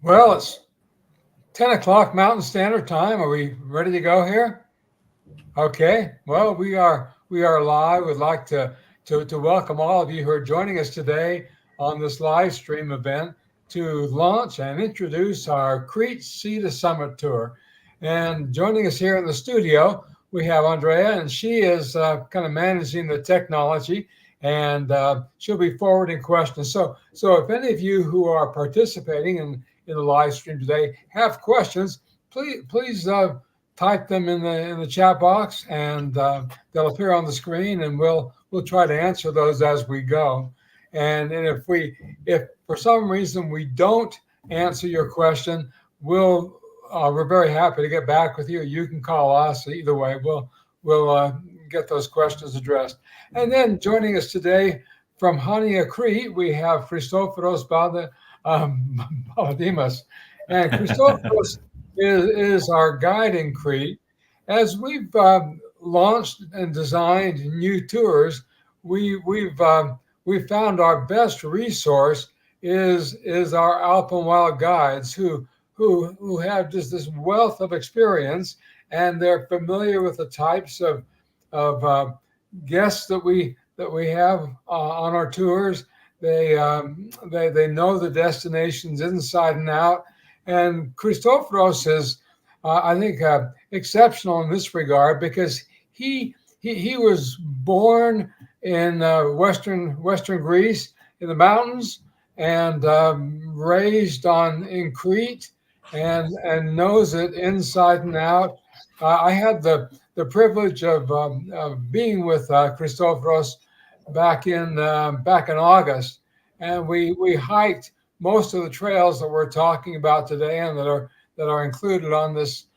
Well, it's 10 o'clock Mountain Standard Time. Are we ready to go here? Okay. Well, we are live. We'd like to welcome all of you who are joining us today on this live stream event to launch and introduce our Crete Sea to Summit tour. And joining us here in the studio, we have Andrea, and she is kind of managing the technology, and she'll be forwarding questions. So if any of you who are participating in the live stream today have questions, please type them in the chat box, and they'll appear on the screen, and we'll try to answer those as we go. And if for some reason we don't answer your question, we're very happy to get back with you. You can call us. Either way, we'll get those questions addressed. And then joining us today from Hania, Crete, we have Christoforos Baladimas. And Christoforos is our guide in Crete. As we've launched and designed new tours, we've found our best resource is our Alpenwild guides who have just this wealth of experience, and they're familiar with the types of guests that we have on our tours. They know the destinations inside and out, and Christoforos is, I think, exceptional in this regard because he was born in western Greece in the mountains, and raised in Crete, and knows it inside and out. I had the privilege of being with Christoforos back in August, and we hiked most of the trails that we're talking about today and that are included on this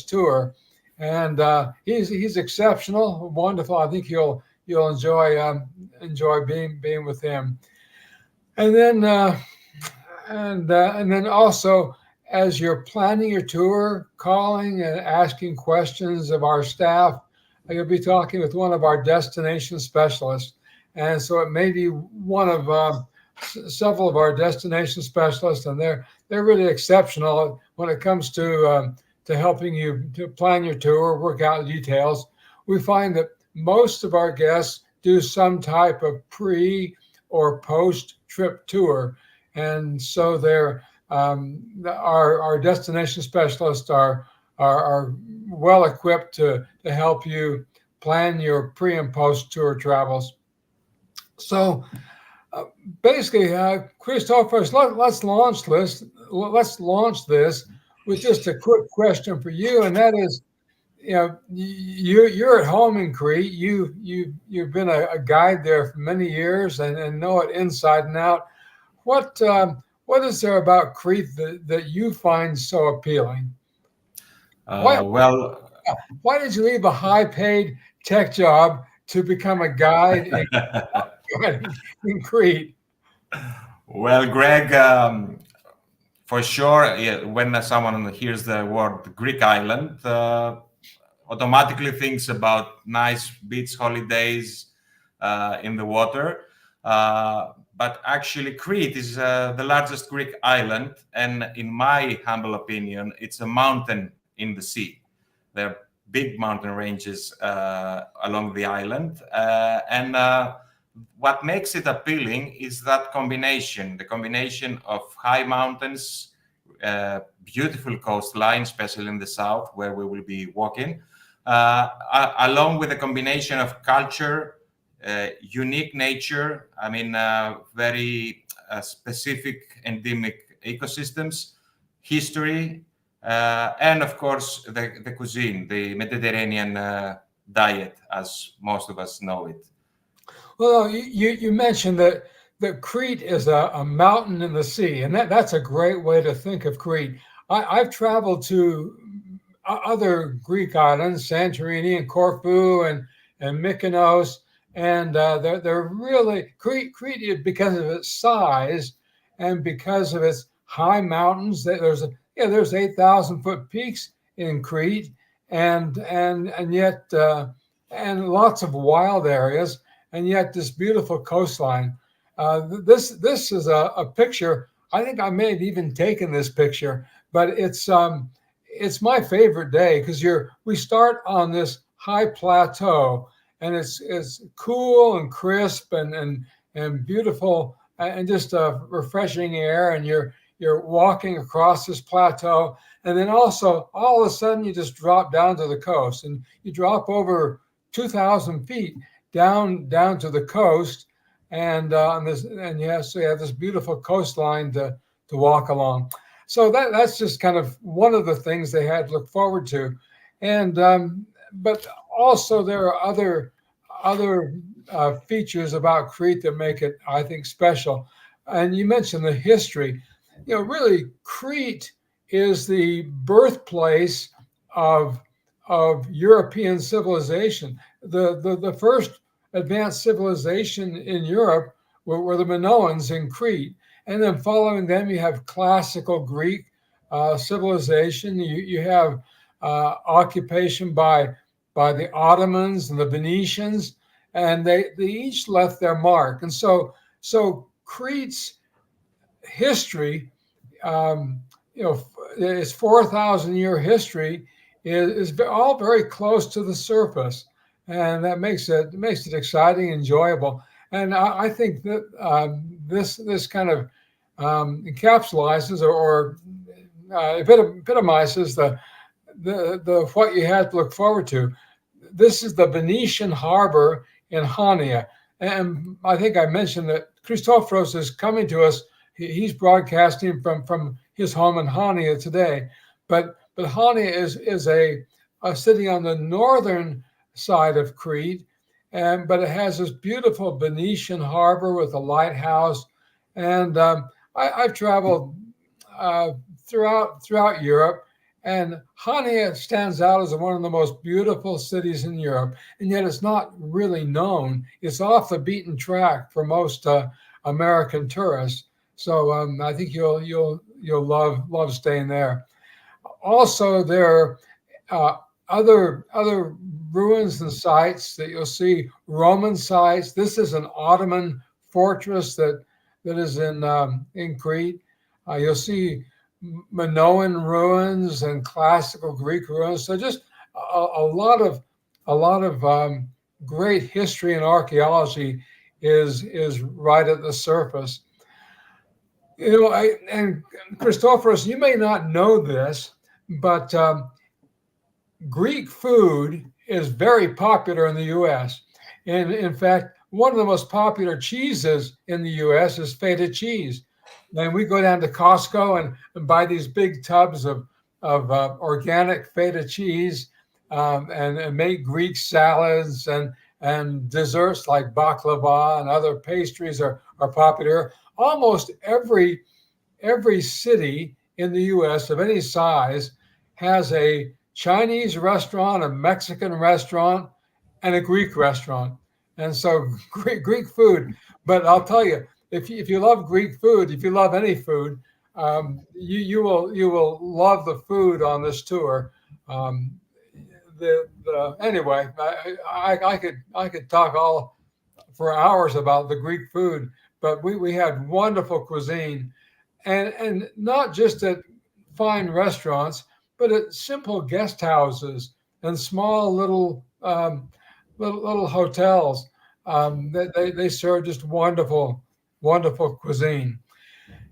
tour. And he's exceptional, wonderful. I think you'll enjoy being with him. And then also, as you're planning your tour, calling and asking questions of our staff, you'll be talking with one of our destination specialists. And so it may be one of several of our destination specialists, and they're really exceptional when it comes to helping you to plan your tour, work out details. We find that most of our guests do some type of pre or post trip tour, and so they're our destination specialists are well equipped to help you plan your pre and post tour travels. So basically, Christoforos, let's launch this with just a quick question for you, and that is, you're at home in Crete. You've been a guide there for many years and know it inside and out. What is there about Crete that you find so appealing? Why did you leave a high-paid tech job to become a guide in Crete? Well, Greg, for sure, yeah, when someone hears the word Greek island, automatically thinks about nice beach holidays in the water. But actually, Crete is the largest Greek island, and in my humble opinion, it's a mountain in the sea. There are big mountain ranges along the island, and what makes it appealing is that the combination of high mountains, beautiful coastline, especially in the south where we will be walking, along with a combination of culture, unique nature, very specific endemic ecosystems, history, and of course the cuisine, the Mediterranean diet, as most of us know it. Well, you mentioned that Crete is a mountain in the sea, and that's a great way to think of Crete. I've traveled to other Greek islands, Santorini and Corfu and Mykonos, and they're really Crete, because of its size and because of its high mountains. There's 8,000-foot peaks in Crete, and yet and lots of wild areas, and yet this beautiful coastline. This is a picture I think I may have even taken this picture, but it's my favorite day because we start on this high plateau, and it's cool and crisp and beautiful, and just a refreshing air, and you're walking across this plateau, and then also all of a sudden you just drop down to the coast, and you drop over 2,000 feet down to the coast, and so you have this beautiful coastline to walk along. So that's just kind of one of the things they had to look forward to, and but also there are other features about Crete that make it, I think, special. And you mentioned the history. Really, Crete is the birthplace of European civilization. The first advanced civilization in Europe were the Minoans in Crete, and then following them you have classical Greek civilization. You have occupation by the Ottomans and the Venetians, and they each left their mark. And so Crete's history, its 4,000-year history is all very close to the surface, and that makes it exciting, enjoyable. And I think that this kind of encapsulates or epitomizes the what you had to look forward to. This is the Venetian harbor in Hania, and I think I mentioned that Christoforos is coming to us. He's broadcasting from his home in Hania today, but Hania is a city on the northern side of Crete, but it has this beautiful Venetian harbor with a lighthouse. And I've traveled throughout Europe, and Hania stands out as one of the most beautiful cities in Europe, and yet it's not really known. It's off the beaten track for most American tourists. So I think you'll love staying there. Also, there are other ruins and sites that you'll see. Roman sites. This is an Ottoman fortress that is in Crete. You'll see Minoan ruins and classical Greek ruins. So just a lot of great history and archaeology is right at the surface. And Christoforos, you may not know this, but Greek food is very popular in the U.S. And in fact, one of the most popular cheeses in the U.S. is feta cheese. And we go down to Costco and buy these big tubs of organic feta cheese, and make Greek salads and desserts like baklava and other pastries are popular. Almost every city in the U.S. of any size has a Chinese restaurant, a Mexican restaurant, and a Greek restaurant. And so Greek food. But I'll tell you, if you love Greek food, if you love any food, you will love the food on this tour. Anyway, I could talk all for hours about the Greek food, but we had wonderful cuisine, and not just at fine restaurants, but at simple guest houses and small little hotels. They serve just wonderful cuisine.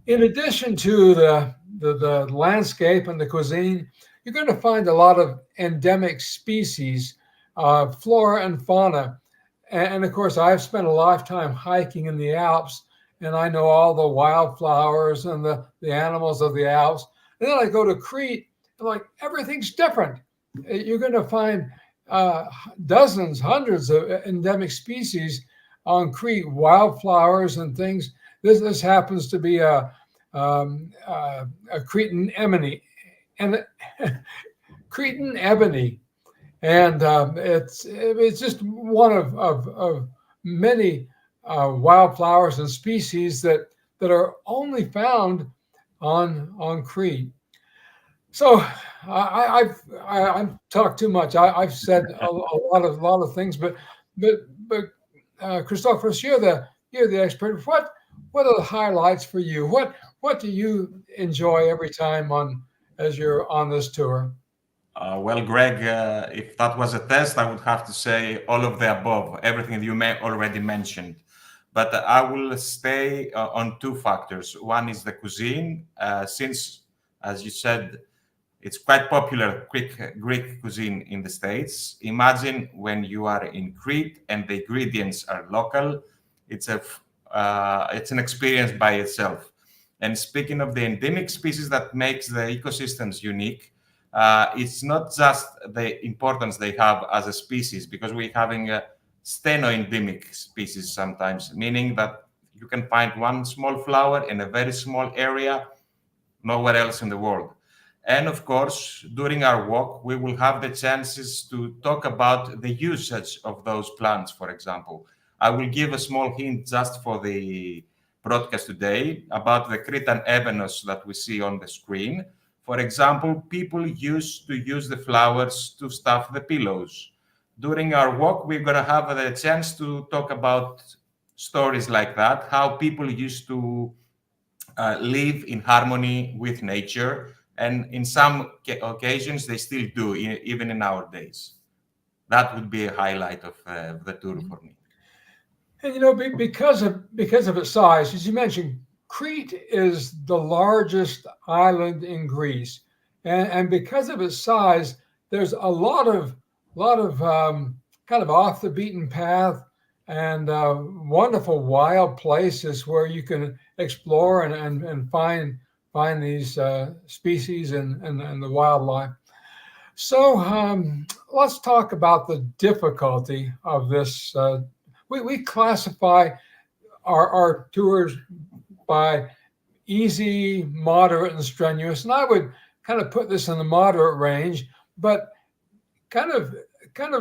In addition to the landscape and the cuisine, you're going to find a lot of endemic species, flora and fauna. And of course, I've spent a lifetime hiking in the Alps, and I know all the wildflowers and the animals of the Alps. And then I go to Crete, and like everything's different. You're going to find dozens, hundreds of endemic species on Crete, wildflowers and things. This happens to be a Cretan ebony, and Cretan ebony, and it's just one of many wildflowers and species that are only found on Crete. So I've talked too much. I've said a lot of things, but Christoforos, you're the expert. What are the highlights for you? What what do you enjoy every time as you're on this tour? Well, Greg, if that was a test, I would have to say all of the above, everything you may already mentioned. But I will stay on two factors. One is the cuisine, since, as you said, it's quite popular Greek cuisine in the States. Imagine when you are in Crete and the ingredients are local. It's an experience by itself. And speaking of the endemic species that makes the ecosystems unique, it's not just the importance they have as a species, because we're having a steno-endemic species sometimes, meaning that you can find one small flower in a very small area, nowhere else in the world. And of course, during our walk, we will have the chances to talk about the usage of those plants, for example. I will give a small hint just for the broadcast today about the Cretan evenos that we see on the screen. For example, people used to use the flowers to stuff the pillows. During our walk, we're going to have the chance to talk about stories like that, how people used to live in harmony with nature. And in some occasions, they still do, even in our days. That would be a highlight of the tour for me. And because of its size, as you mentioned, Crete is the largest island in Greece, and because of its size, there's a lot of kind of off the beaten path and wonderful wild places where you can explore and find these species and the wildlife. So let's talk about the difficulty of this. We classify our tours by easy, moderate, and strenuous, and I would kind of put this in the moderate range, but kind of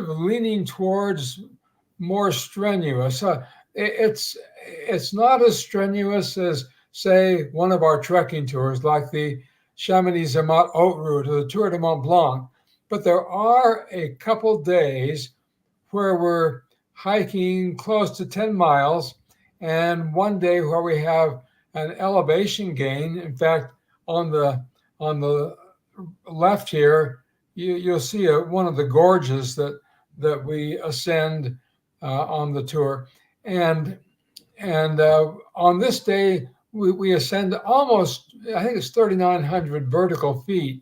leaning towards more strenuous. It's not as strenuous as, say, one of our trekking tours, like the Chamonix Zermatt Haute Route or the Tour de Mont Blanc. But there are a couple days where we're hiking close to 10 miles, and one day where we have an elevation gain. In fact, on the left here, you'll see one of the gorges that we ascend on the tour, and on this day we ascend almost, I think it's 3,900 vertical feet,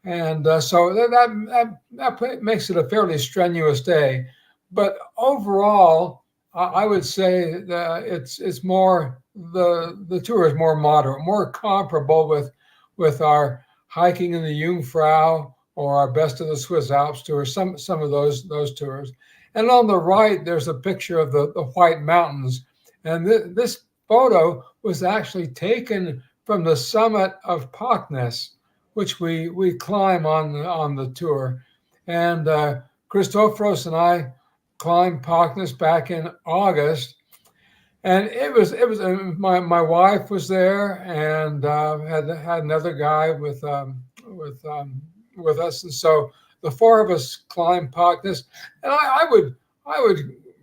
and so that makes it a fairly strenuous day. But overall, I would say that it's more, the tour is more moderate, more comparable with our hiking in the Jungfrau or our Best of the Swiss Alps tour, some of those tours. And on the right, there's a picture of the White Mountains, and this photo was actually taken from the summit of Paknes, which we climb on the tour. And Christoforos and I climbed Paknes back in August, and it was my wife was there, and had another guy with us, and so the four of us climbed Paknes, and I would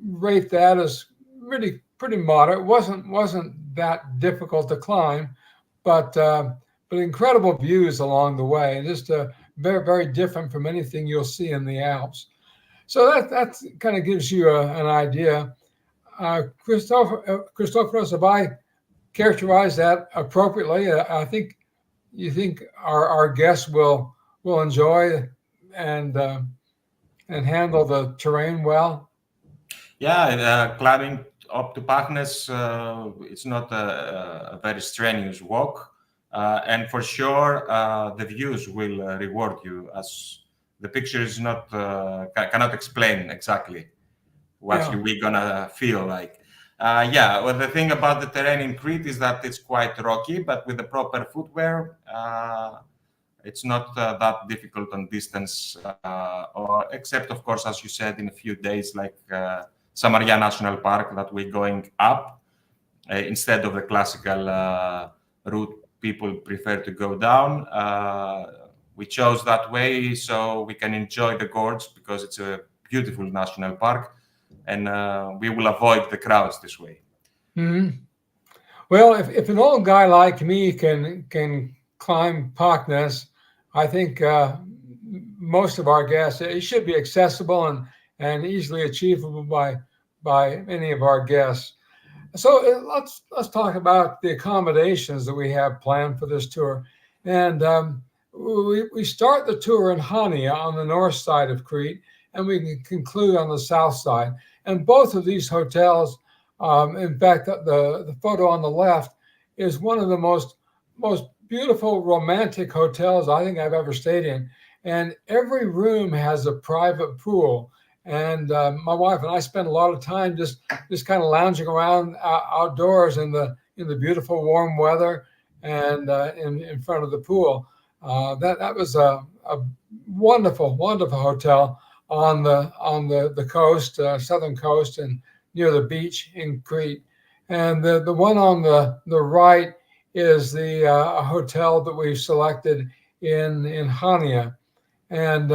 rate that as really pretty moderate. It wasn't that difficult to climb, but incredible views along the way, and just very, very different from anything you'll see in the Alps. So that kind of gives you an idea. Christoforos, have I characterized that appropriately? I think you think our guests will enjoy and handle the terrain well. Yeah, climbing up to Paknes, it's not a very strenuous walk, and for sure the views will reward you, as the picture is not cannot explain exactly what we're gonna feel like. Yeah, well, the thing about the terrain in Crete is that it's quite rocky, but with the proper footwear, it's not that difficult on distance, or except, of course, as you said, in a few days, like Samaria National Park, that we're going up instead of the classical route people prefer to go down. We chose that way so we can enjoy the gorge, because it's a beautiful national park, and we will avoid the crowds this way. Mm-hmm. Well, if an old guy like me can climb Paknes, I think most of our guests, it should be accessible and easily achievable by any of our guests. So let's talk about the accommodations that we have planned for this tour, and we start the tour in Hania on the north side of Crete, and we can conclude on the south side. And both of these hotels, in fact, the photo on the left is one of the most beautiful romantic hotels I think I've ever stayed in, and every room has a private pool. And my wife and I spend a lot of time just kind of lounging around outdoors in the beautiful warm weather and in front of the pool. That was a wonderful hotel on the coast, southern coast, and near the beach in Crete. And the one on the right is the hotel that we've selected in Hania. And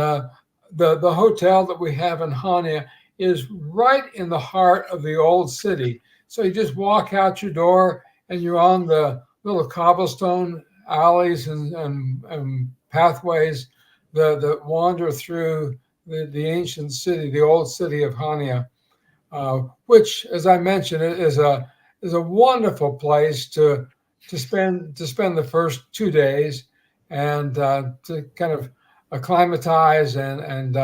the hotel that we have in Hania is right in the heart of the old city. So you just walk out your door and you're on the little cobblestone alleys and pathways that wander through the ancient city, the old city of Hania, which, as I mentioned, is a wonderful place to spend the first 2 days and to kind of acclimatize and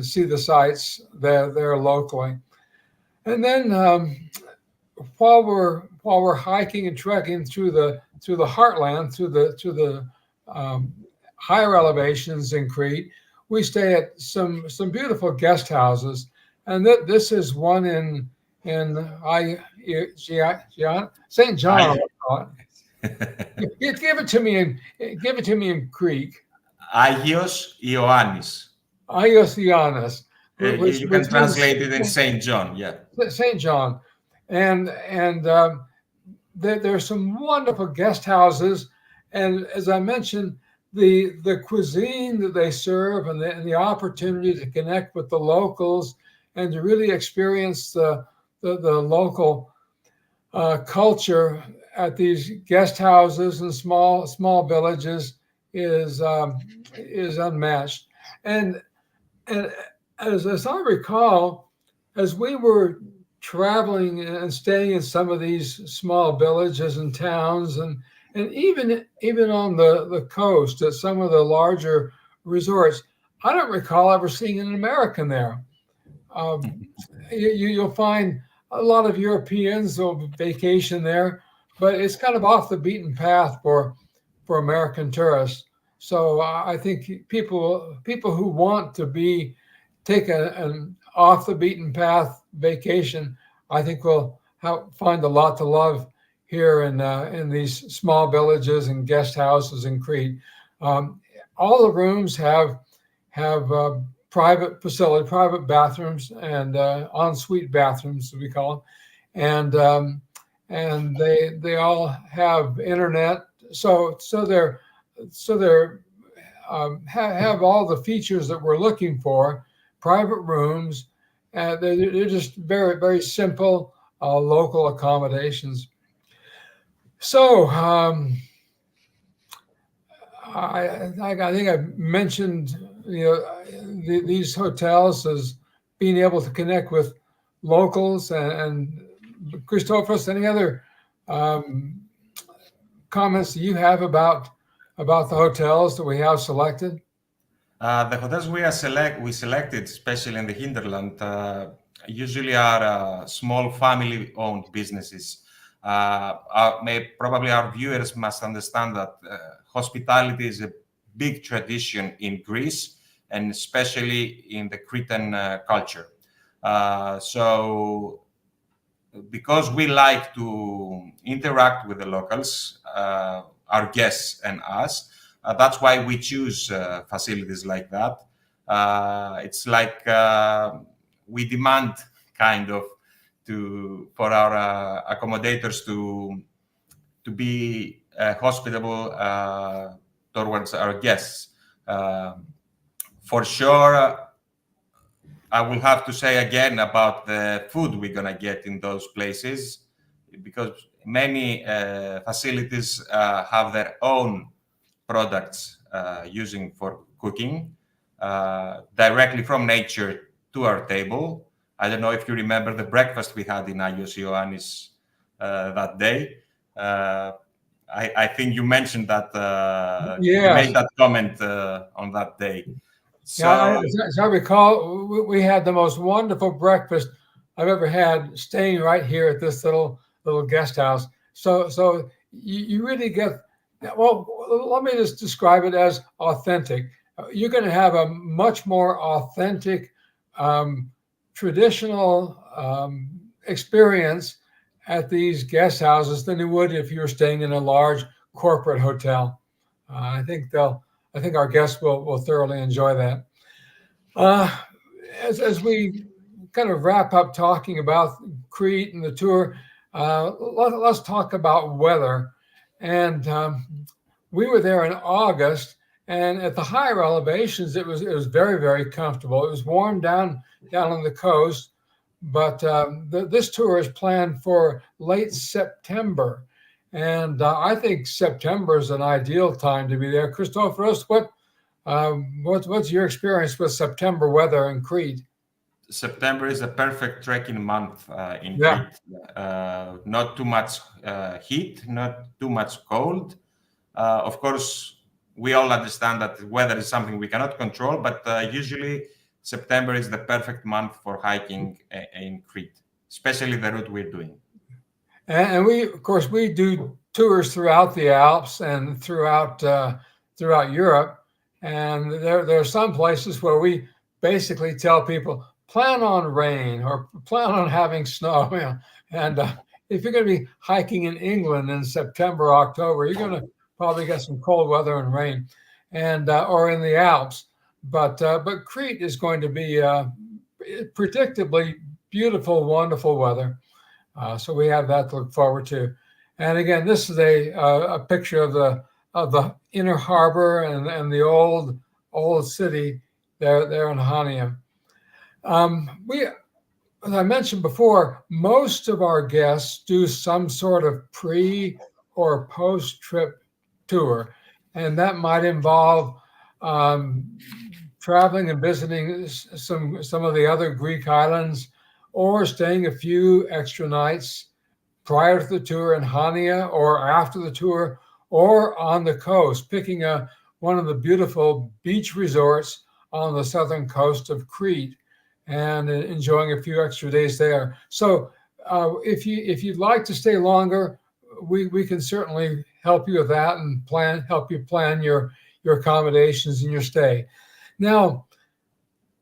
see the sights there locally. And then while we're hiking and trekking through the heartland, through the higher elevations in Crete, we stay at some beautiful guest houses, and this is one in St. John. Give it to me in Greek. Agios Ioannis. Agios Ioannis. You can translate it in St. John, yeah. St. John. And there's some wonderful guest houses. And as I mentioned, the cuisine that they serve and the opportunity to connect with the locals and to really experience the local culture at these guest houses and small villages is unmatched. And as I recall, as we were traveling and staying in some of these small villages and towns, and even on the coast at some of the larger resorts, I don't recall ever seeing an American there. You'll find a lot of Europeans will vacation there, but it's kind of off the beaten path for American tourists. So I think people who want to take an off the beaten path vacation, I think will find a lot to love here in these small villages and guest houses in Crete. All the rooms have private bathrooms and ensuite bathrooms, as we call them, and they all have internet. So they're have all the features that we're looking for. Private rooms, they're just very simple local accommodations. So I think I mentioned these hotels as being able to connect with locals and Christoforos, any other comments that you have about the hotels that we have selected? The hotels we selected, especially in the hinterland, usually are small family-owned businesses. Probably our viewers must understand that hospitality is a big tradition in Greece, and especially in the Cretan culture. So because we like to interact with the locals, our guests and us, that's why we choose facilities like that. It's like we demand kind of for our accommodators to be hospitable towards our guests. For sure, I will have to say again about the food we're gonna get in those places, because many facilities have their own products using for cooking directly from nature to our table. I don't know if you remember the breakfast we had in Agios Ioannis that day. I think you mentioned that you made Yes. that comment on that day. Yeah, So as I recall, we had the most wonderful breakfast I've ever had, staying right here at this little guest house. So you really get, well, let me just describe it as authentic. You're going to have a much more authentic, traditional experience at these guest houses than you would if you were staying in a large corporate hotel. I think our guests will thoroughly enjoy that. As we kind of wrap up talking about Crete and the tour, let's talk about weather. And we were there in August, and at the higher elevations, it was very, very comfortable. It was warm down on the coast, but this tour is planned for late September. And I think September is an ideal time to be there. Christoforos, what's your experience with September weather in Crete? September is a perfect trekking month in Yeah. Crete. Not too much heat, not too much cold. Of course, we all understand that weather is something we cannot control, but usually September is the perfect month for hiking in Crete, especially the route we're doing. And we, of course, we do tours throughout the Alps and throughout Europe. And there are some places where we basically tell people, plan on rain or plan on having snow. And if you're going to be hiking in England in September, October, you're going to probably get some cold weather and rain, and or in the Alps. But Crete is going to be predictably beautiful, wonderful weather. So we have that to look forward to. And again, this is a picture of the inner harbor and the old city there in Hania. As I mentioned before, most of our guests do some sort of pre or post trip tour, and that might involve traveling and visiting some of the other Greek islands, or staying a few extra nights prior to the tour in Hania, or after the tour, or on the coast, picking one of the beautiful beach resorts on the southern coast of Crete and enjoying a few extra days there. So if you'd like to stay longer, we can certainly help you with that and help you plan your accommodations and your stay. Now,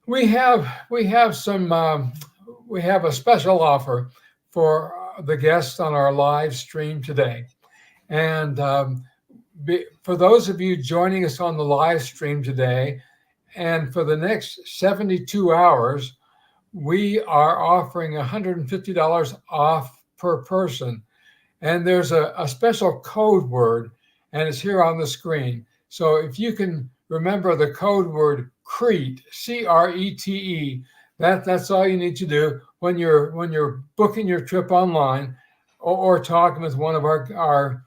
we have a special offer for the guests on our live stream today. And for those of you joining us on the live stream today, and for the next 72 hours, we are offering $150 off per person. And there's a special code word, and it's here on the screen. So if you can remember the code word Crete, CRETE, that's all you need to do when you're booking your trip online, or talking with one of our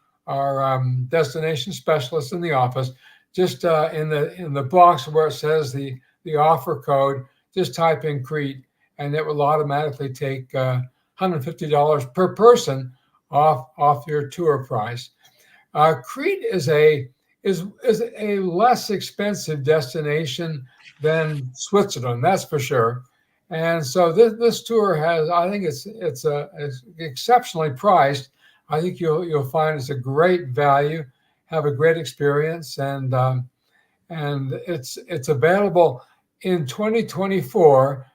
destination specialists in the office. Just in the box where it says the offer code, just type in Crete, and it will automatically take $150 per person off your tour price. Crete is a less expensive destination than Switzerland, that's for sure. And so this tour I think it's exceptionally priced. I think you'll find it's a great value, have a great experience, and it's available in 2024,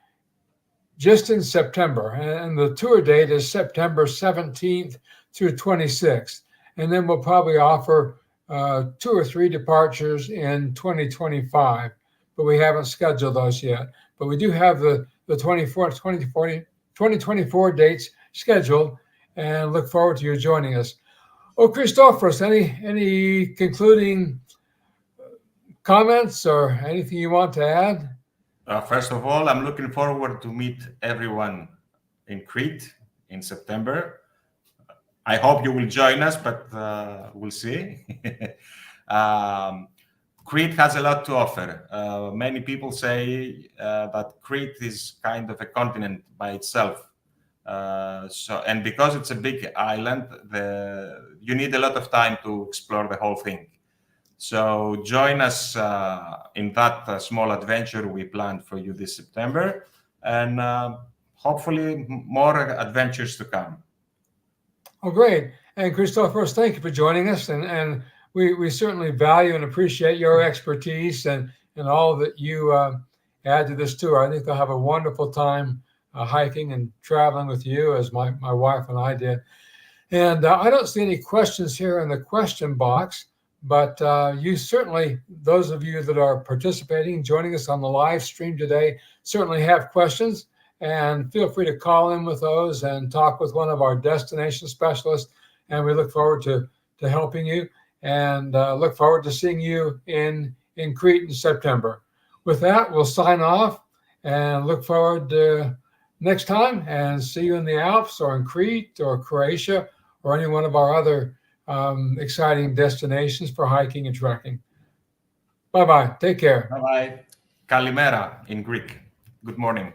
just in September, and the tour date is September 17th through 26th, and then we'll probably offer 2 or 3 departures in 2025, but we haven't scheduled those yet. But we do have the 2024 dates scheduled, and look forward to you joining us. Oh, Christoforos, any concluding comments or anything you want to add? First of all, I'm looking forward to meet everyone in Crete in September. I hope you will join us, but we'll see. Crete has a lot to offer. Many people say that Crete is kind of a continent by itself. And because it's a big island, you need a lot of time to explore the whole thing. So join us in that small adventure we planned for you this September, and hopefully more adventures to come. Oh, great. And Christoforos, thank you for joining us. And we certainly value and appreciate your expertise and all that you add to this tour. I think they'll have a wonderful time hiking and traveling with you, as my wife and I did. And I don't see any questions here in the question box, but you certainly, those of you that are participating, joining us on the live stream today, certainly have questions. And feel free to call in with those and talk with one of our destination specialists. And we look forward to helping you, and look forward to seeing you in Crete in September. With that, we'll sign off and look forward to next time, and see you in the Alps or in Crete or Croatia or any one of our other exciting destinations for hiking and trekking. Bye-bye. Take care. Bye-bye. Kalimera in Greek. Good morning.